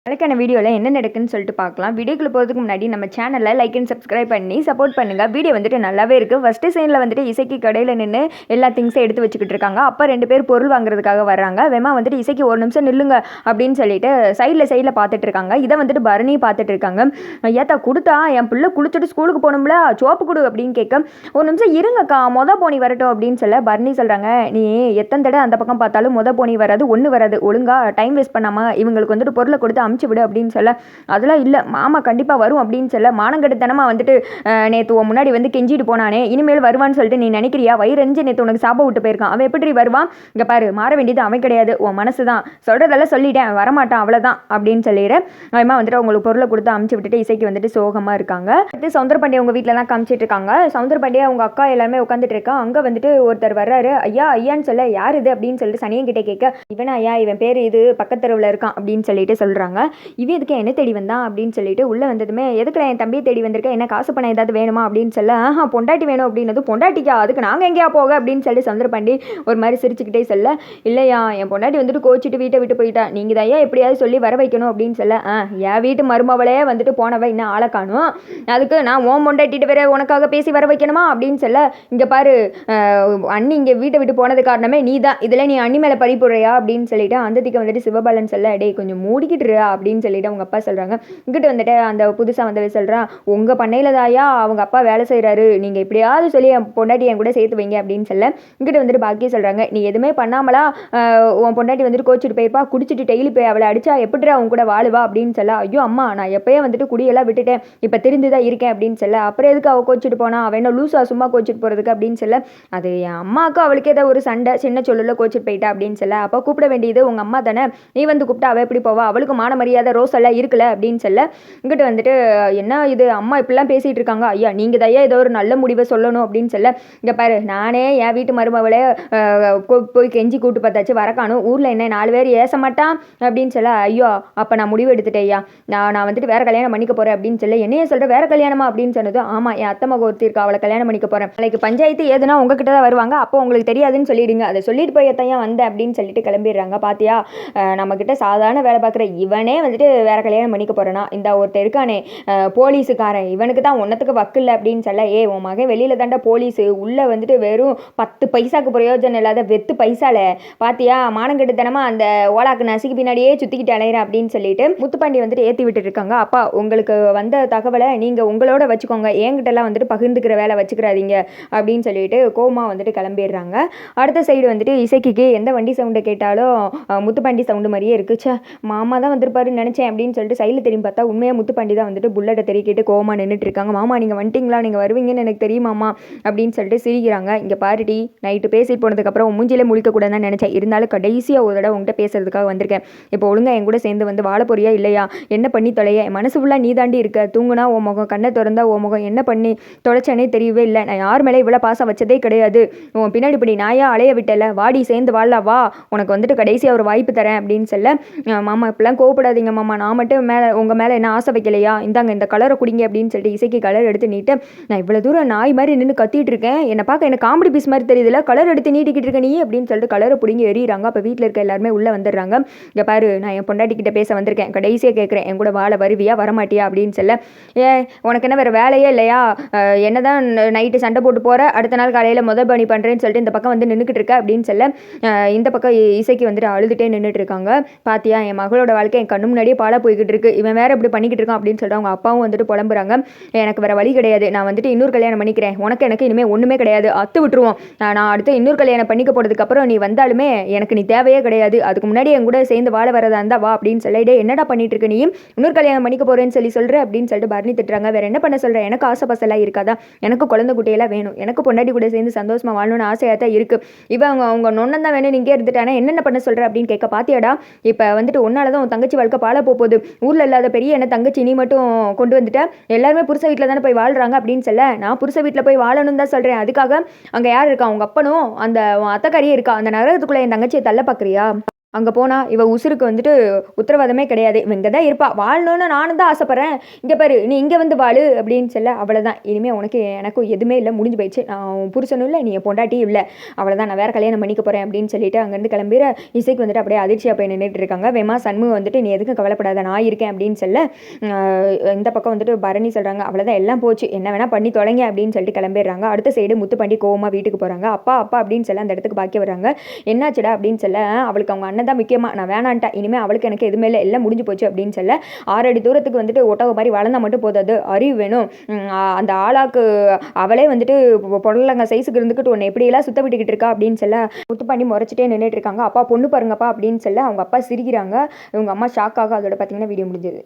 நாளைக்கான வீடியோவில் என்ன நடக்குன்னு சொல்லிட்டு பார்க்கலாம். வீடியோக்குள்ள போகிறதுக்கு முன்னாடி நம்ம சேனலில் லைக் அண்ட் சப்ஸ்கிரைப் பண்ணி சப்போர்ட் பண்ணுங்கள். வீடியோ வந்துட்டு நல்லாவே இருக்குது. ஃபஸ்ட்டு சீனில் வந்துட்டு இசைக்கு கடையில் நின்று எல்லா திங்ஸும் எடுத்து வச்சுக்கிட்டு இருக்காங்க. அப்போ 2 பேர் பொருள் வாங்குறதுக்காக வர்றாங்க. வேமா வந்துட்டு இசைக்கு ஒரு நிமிஷம் நில்லுங்க அப்படின்னு சொல்லிட்டு சைடில் பார்த்துட்டு இருக்காங்க. இதை வந்துட்டு பரணி பார்த்துட்டு இருக்காங்க. ஏத்தா கொடுத்தா என் பிள்ளை குளிச்சுட்டு ஸ்கூலுக்கு போகணும்ல, சோப்பு கொடு அப்படின்னு கேட்க, ஒரு நிமிஷம் இருங்கக்கா போனி வரட்டும் அப்படின்னு சொல்ல பரணி சொல்கிறாங்க, நீ எத்தனை தடவை அந்த பக்கம் பார்த்தாலும் போனி வராது, ஒன்று வராது, ஒழுங்கா டைம் வேஸ்ட் பண்ணாமல் இவங்களுக்கு வந்துட்டு பொருளை கொடுத்து அமுச்சு விடு அப்படின்னு சொல்ல, அதெல்லாம் இல்லை மாமா கண்டிப்பாக வரும் அப்படின்னு சொல்ல, மானங்கெடுத்தனமாக வந்துட்டு நேற்று முன்னாடி வந்து கெஞ்சிட்டு போனானே, இனிமேல் வருவான்னு சொல்லிட்டு நீ நினைக்கிறியா? வயிறறிஞ்சு நேற்று உனக்கு சாப்ப விட்டு போயிருக்கான், அவன் எப்படி வருவான்? இங்கே பாரு, மாற வேண்டியது அவன் கிடையாது, உன் மனசு தான். சொல்கிறதெல்லாம் சொல்லிட்டேன், வரமாட்டான் அவ்வளோதான் அப்படின்னு சொல்லிடுறேன். அவமா வந்துட்டு அவங்களுக்கு பொருளை கொடுத்து அமுச்சு விட்டுட்டு இசைக்கு வந்துட்டு சோகமாக இருக்காங்க. அடுத்து சௌந்தர பாண்டியா உங்கள் வீட்டிலலாம் காமிச்சிட்டு இருக்காங்க. சௌந்தர பாண்டியா அவங்க அக்கா எல்லாருமே உட்காந்துட்டு இருக்கா. அங்கே வந்துட்டு ஒருத்தர் வர்றாரு. ஐயா ஐயான்னு சொல்ல, யார் இது அப்படின்னு சொல்லிட்டு சனியன் கிட்டே கேட்க, இவன் ஐயா, இவன் பேர் இது பக்கத்தெருவில் இருக்கான் அப்படின்னு சொல்லிட்டு சொல்கிறாங்க. இவன் எதுக்கு என்ன தேடி வந்தான் அப்படின்னு சொல்லிட்டு உள்ளே வந்ததுமே, எதுக்குல என் தம்பியை தேடி வந்திருக்கேன், என்ன காசு பணம் ஏதாவது வேணுமா அப்படின்னு சொல்ல, பொண்டாட்டி வேணும் அப்படின்னது, பொண்டாட்டிக்கா அதுக்கு நாங்கள் எங்கேயா போக அப்படின்னு சொல்லி சௌந்தர பாண்டி ஒரு மாதிரி சிரிச்சுக்கிட்டே சொல்ல, இல்லையா என் பொண்டாட்டி வந்துட்டு கோச்சிட்டு வீட்டை விட்டு போயிட்டா, நீங்கள் தான் எப்படியாவது சொல்லி வர வைக்கணும் அப்படின்னு சொல்ல, என் வீட்டு மருமவளே வந்துட்டு போனவ இன்னும் ஆளை காணும், அதுக்கு நான் ஓம் பொண்டாட்டிட்டு வேற உனக்காக பேசி வர வைக்கணுமா அப்படின்னு சொல்ல, இங்கே பாரு அண்ணி இங்கே வீட்டை விட்டு போனது காரணமே நீ தான், இதில் நீ அண்ணி மேலே பறி போடுறியா அப்படின்னு சொல்லிட்டு அந்ததிக்கு வந்துட்டு சிவபாலன் சொல்ல, டே கொஞ்சம் மூடிக்கிட்டு அப்படின்னு சொல்லிட்டு அவங்க அப்பா சொல்கிறாங்க. இங்கிட்ட வந்துட்டு அந்த புதுசாக வந்தவே சொல்கிறான், உங்கள் பண்ணையில் தாயா அவங்க அப்பா வேலை செய்கிறாரு, நீங்கள் எப்படியாவது சொல்லி என் பொண்டாட்டி என் கூட சேர்த்து வைங்க அப்படின்னு சொல்ல, இங்கிட்ட வந்துட்டு பாக்கியே சொல்கிறாங்க, நீ எதுவுமே பண்ணாமலா உன் பொண்டாட்டி வந்துட்டு கோச்சிட்டு போயிருப்பா, குடிச்சிட்டு டெய்லி போய் அவளை அடிச்சா எப்படி அவங்க கூட வாழுவா அப்படின்னு சொல்ல, ஐயோ அம்மா நான் எப்போயே வந்துட்டு குடியெல்லாம் விட்டுட்டேன், இப்போ திருந்து தான் இருக்கேன் அப்படின்னு சொல்ல, அப்புறம் எதுக்கு அவள் கோச்சிட்டு போனா, அவன் என்ன லூஸா சும்மா கோச்சிட்டு போகிறதுக்கு அப்படின்னு சொல்ல, அது என் அம்மாவுக்கு அவளுக்கு ஏதோ ஒரு சண்டை சின்ன சொல்லில் கோச்சிட்டு போயிட்டா அப்படின்னு சொல்ல, அப்போ கூப்பிட வேண்டியது உங்கள் அம்மா தானே, நீ வந்து கூப்பிட்டா அவள் எப்படி போவா, அவளுக்கு மான மரியாதை ரோஸ் எல்லாம் இருக்குல்ல அப்படின்னு சொல்ல, இங்கிட்ட வந்துட்டு என்ன இது அம்மா இப்படிலாம் பேசிகிட்டு இருக்காங்க, ஐயா நீங்கள் தையா ஏதோ ஒரு நல்ல முடிவை சொல்லணும் அப்படின்னு சொல்ல, இங்கே பாரு நானே என் வீட்டு மருமவளே போய் கெஞ்சி கூட்டு பார்த்தாச்சு வரக்கானும், ஊரில் என்ன 4 பேர் ஏச மாட்டான் அப்படின்னு சொல்ல, ஐயோ அப்போ நான் முடிவு எடுத்துட்டேன் ஐயா, நான் வந்துட்டு வேறு கல்யாணம் பண்ணிக்க போகிறேன் அப்படின்னு சொல்ல, என்னையே சொல்கிற வேறு கல்யாணமா அப்படின்னு சொன்னது, ஆமாம் என் அத்தை மக ஒருத்தி இருக்கா, அவளை கல்யாணம் பண்ணிக்க போகிறேன், நாளைக்கு பஞ்சாயத்து ஏதுனா உங்ககிட்ட தான் வருவாங்க, அப்போ உங்களுக்கு தெரியாதுன்னு சொல்லிடுங்க, அதை சொல்லிட்டு போய் எத்தையா வந்தேன் அப்படின்னு சொல்லிட்டு கிளம்பிடுறாங்க. பாத்தியா நம்மக்கிட்ட சாதாரண வேலை பார்க்குற இவனே வந்துட்டு வேறு கல்யாணம் பண்ணிக்க போகிறேன்னா, இந்த ஒருத்தர் இருக்கானே போலீஸுக்காரன், இவனுக்கு தான் ஒன்றத்துக்கு வக்கு இல்லை அப்படின்னு சொல்ல, உன் மகன் வெளியில் தாண்டா போலீஸு, உள்ளே வந்துட்டு வெறும் 10 பைசாக்கு பிரயோஜனம் இல்லாத வெத்து பைசால பாத்தியா மானங்கெட்டுத்தனமாக அந்த ஓலாக்கு நசுக்கு பின்னாடியே சுற்றிக்கிட்டு அலையிறேன் அப்படின்னு சொல்லிட்டு முத்துப்பாண்டி வந்துட்டு ஏற்றி விட்டுட்டு இருக்காங்க. அப்பா உங்களுக்கு வந்த தகவலை நீங்கள் உங்களோட வச்சுக்கோங்க, என்கிட்டலாம் வந்துட்டு பகிர்ந்துக்கிற வேலை வச்சுக்கிறாதீங்க அப்படின்னு சொல்லிட்டு கோமா வந்துட்டு கிளம்பிடுறாங்க. அடுத்த சைடு வந்துட்டு இசைக்கு எந்த வண்டி சவுண்டை கேட்டாலும் முத்துப்பாண்டி சவுண்டு மாதிரியே இருக்குச்சு, மாமா தான் வந்திருப்பாருன்னு நினச்சேன் அப்படின்னு சொல்லிட்டு சைடில் திரும்பி பார்த்தா உண்மையாக முத்துப்பாண்டி தான் வந்துட்டு புல்லட்டை தெறிக்கிட்டு கோமா நின்றுட்டு இருக்காங்க. மாமா நீங்கள் வந்துட்டீங்களா, நீங்கள் வருவீங்கன்னு எனக்கு தெரியுமாமா அப்படின்னு சொல்லிட்டு சிரிக்கிறாங்க. இங்கே பாருடி, நைட்டு பேசிட்டு போனதுக்கப்புறம் மூஞ்சிலே முழிக்கக்கூடாதுன்னு நினச்சேன், இருந்தாலும் கடைசியாக ஒரு தடவை உங்கள்கிட்ட பேசுறதுக்காக வந்திருக்கேன், இப்போ ஒழுங்காக என் கூட சேர்ந்து வந்து வாழ போறியா இல்லையா, என்ன பண்ணி தொலைய, என் மனசு ஃபுல்லாக நீ தாண்டி இருக்க, தூங்குனா ஓ முகம், கண்ணை திறந்தா ஓ முகம், என்ன பண்ணி தொலைச்சனே தெரியவே இல்லை, நான் யார் மேலே இவ்வளோ பாசம் வச்சதே கிடையாது, உன் பின்னாடி இப்படி நாயா அலைய விட்டல, வாடி சேர்ந்து வாழலாம் வா, உனக்கு வந்துட்டு கடைசியாக ஒரு வாய்ப்பு தரேன் அப்படின்னு சொல்ல, மாமா இப்பெல்லாம் கோவப்படாதீங்க மாமா, நான் மட்டும் மேலே உங்கள் மேலே என்ன ஆசை வைக்கலையா, இந்தாங்க இந்த கலரை குடிங்க அப்படின்னு சொல்லிட்டு இசைக்கு கலர் எடுத்து நீட்டு, நான் இவ்வளோ தூரம் நாய் மாதிரி நின்று கத்திட்டு இருக்கேன், என்னை பார்க்க எனக்கு காமெடி பீஸ் மாதிரி தெரியுதுல, கலர் எடுத்து நீட்டிக்கிட்டு இருக்க நீ அப்படின்னு சொல்லிட்டு கலரை பிடிங்கி எறிகிறாங்க. அப்போ வீட்டில் இருக்க எல்லாருமே உள்ளே வந்துடுறாங்க. இங்கே பாரு நான் என் பொண்டாட்டிக்கிட்ட பேச வந்திருக்கேன், கடைசியாக கேட்குறேன், என் கூட வாழ வருவியா வரமாட்டியா அப்படின்னு சொல்ல, உனக்கு என்ன வேறு வேலையே இல்லையா, என்னதான் நைட்டு சண்டை போட்டு போகிற, அடுத்த நாள் காலையில் பணி பண்ணுறேன்னு சொல்லிட்டு இந்த பக்கம் வந்து நின்றுக்கிட்டு இருக்க அப்படின்னு சொல்ல, இந்த பக்கம் இசைக்கு வந்துட்டு அழுதுகிட்டே நின்றுட்டு இருக்காங்க. பாத்தியா என் மகளோட வாழ்க்கை என் கண்ணு முன்னாடியே பாலா போய்கிட்டு இருக்கு, இவன் வேற இப்படி பண்ணிக்கிட்டு இருக்கான் அப்படின்னு சொல்லிட்டு அவங்க அப்பாவும் வந்துட்டு புலம்புறாங்க. எனக்கு வேற வழி கிடையாது, நான் வந்துட்டு இன்னொரு கல்யாணம் பண்ணிக்கிறேன், எனக்கு இனிமேல் ஒன்றுமே கிடையாது, அத்து விட்டுருவோம், நான் அடுத்து இன்னொரு கல்யாணம் பண்ணிக்க போகிறதுக்கப்புறம் நீ வந்தாலுமே எனக்கு நீ தேவையே கிடையாது, அதுக்கு முன்னாடி என் கூட சேர்ந்து வாழ வரதா இருந்தா வா அப்படின்னு சொல்லிட்டு, என்னடா பண்ணிட்டு இருக்க நீ இன்னொரு கல்யாணம் பண்ணிக்க போறேன்னு சொல்ற அப்படின்னு சொல்லிட்டு பரணி திட்டுறாங்க. வேற என்ன பண்ண சொல்ற, எனக்கு ஆசை பசலாம் இருக்காதா, எனக்கு குழந்தை குட்டியெல்லாம் வேணும், எனக்கு பொண்டாட்டி கூட சேர்ந்து சந்தோஷமா வாழணும்னு ஆசையாக தான் இருக்கு, இவன் அவங்க நொண்ணன் தான் வேணும், நீங்க இருந்துட்டானே என்னென்ன பண்ண சொல்ற அப்படின்னு கேட்க, பாத்தியாடா இப்போ வந்துட்டு ஒன்னால தான் உன் தங்கச்சி வாழ்க்கை பால போகுது, ஊரில் இல்லாத பெரிய என்ன தங்கச்சி நீ மட்டும் கொண்டு வந்துட்ட, எல்லாருமே புருஷ வீட்டில் தானே போய் வாழ்றாங்க அப்படின்னு சொல்ல, நான் புருஷ வீட்டில் போய் வாழணும்னு தான் சொல்கிறேன், அதுக்காக அங்கே யார் இருக்கா உங்கள் அப்பனும் அந்த அத்தைக்காரியே இருக்கா, அந்த நகரத்துக்குள்ளே என் தங்கச்சியை தள்ள பார்க்குறியா, அங்கே போனால் இவ உசுருக்கு வந்துட்டு உத்தரவாதமே கிடையாது. இவ இங்கே தான் இருப்பா, வாழணும்னு நானும் தான் ஆசைப்பட்றேன், இங்கே பாரு நீ இங்கே வந்து வாழு அப்படின்னு சொல்ல, அவ்வளோதான் இனிமேல் உனக்கு எனக்கும் எதுவுமே இல்லை, முடிஞ்சு போயிடுச்சு, நான் உன் புருஷனும் இல்லை, நீ என் பொண்டாட்டியும் இல்லை, அவ்வளோதான், நான் வேறு கல்யாணம் பண்ணிக்க போகிறேன் அப்படின்னு சொல்லிட்டு அங்கேருந்து கிளம்பிற இசைக்கு வந்துட்டு அப்படியே அதிர்ச்சியாக போய் நின்றுட்டு இருக்காங்க. வேமா சண்முகம் வந்துட்டு நீ எதுக்கும் கவலைப்படாத, நான் இருக்கேன் அப்படின்னு சொல்ல, இந்த பக்கம் வந்துட்டு பரணி சொல்கிறாங்க அவ்வளோதான் எல்லாம் போச்சு, என்ன வேணால் பண்ணி தொலைங்க அப்படின்னு சொல்லிட்டு கிளம்பிடுறாங்க. அடுத்த சைடு முத்துப்பாண்டி கோவமாக வீட்டுக்கு போகிறாங்க. அப்பா அப்பா அப்படின்னு சொல்ல அந்த இடத்துக்கு பாக்கி வர்றாங்க. என்னாச்சுடா அப்படின்னு சொல்ல, அவளுக்கு அவங்க அண்ணன் தான் முக்கியமாக, நான் வேணான்ட்டா, இனிமேல் அவளுக்கு எனக்கு எதுவுமே இல்லை, எல்லாம் முடிஞ்சு போச்சு அப்படின்னு சொல்ல, 6 அடி தூரத்துக்கு வந்துட்டு ஒட்டக மாதிரி வளர்ந்தா மட்டும் போதாது, அறிவு வேணும். அந்த ஆளாக்கு அவளே வந்துட்டு பொருளங்க சைஸுக்கு இருந்துக்கிட்டு உன்னை எப்படியெல்லாம் சுத்த விட்டுக்கிட்டு இருக்கா அப்படின்னு சொல்ல, முத்துப்பாண்டி முறைச்சிட்டே நின்றுட்டு இருக்காங்க. அப்பா பொண்ணு பாருங்கப்பா அப்படின்னு சொல்ல அவங்க அப்பா சிரிக்கிறாங்க. இவங்க அம்மா ஷாக்காக. அதோட பார்த்தீங்கன்னா வீடியோ முடிஞ்சது.